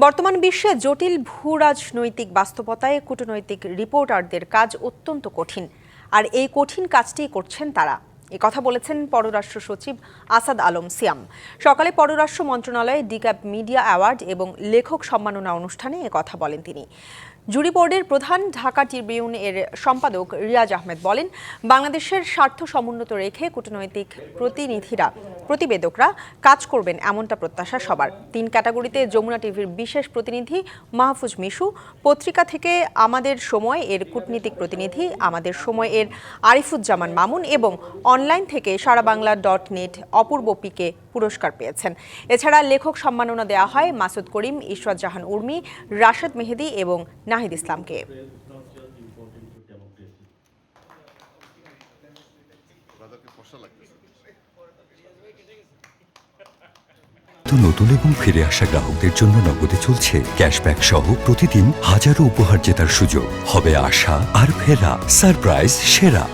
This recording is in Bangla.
বর্তমান বিশ্বে জটিল ভূরাজনৈতিক বাস্তবতায় কূটনৈতিক রিপোর্টারদের কাজ অত্যন্ত কঠিন, আর এই কঠিন কাজটি করছেন তারা। কথা বলেছেন পররাষ্ট্র সচিব আসাদ আলম সিয়াম। সকালে পররাষ্ট্র মন্ত্রণালয়ে ডিক্যাপ মিডিয়া অ্যাওয়ার্ড এবং লেখক সম্মাননা অনুষ্ঠানে কথা বলেন তিনি। জুরি বোর্ডের প্রধান ঢাকা ট্রিবিউন এর সম্পাদক রিয়াজ আহমেদ বলেন, বাংলাদেশের স্বার্থ সমুন্নত রেখে কূটনৈতিক প্রতিবেদকরা কাজ করবেন এমনটা প্রত্যাশা সবার। 3 ক্যাটাগরিতে যমুনা টিভির বিশেষ প্রতিনিধি মাহফুজ মিশু, পত্রিকা থেকে আমাদের সময় এর কূটনীতিক প্রতিনিধি আমাদের সময় এর আরিফুজ্জামান মামুন এবং অনলাইন থেকে সারাবাংলা.net অপূর্ব পিকে পুরস্কার পেয়েছেন। এছাড়া লেখক সম্মাননা দেওয়া হয় মাসুদ করিম, ইশরাত জাহান উর্মি, রাশেদ মেহেদি এবং নাহিদ ইসলামকে। নতুন এবং ফিরে আসা গ্রাহকদের জন্য নগদে চলছে ক্যাশব্যাক সহ প্রতিদিন হাজারো উপহার জেতার সুযোগ। হবে আশা আর ফেরা, সারপ্রাইজ সেরা।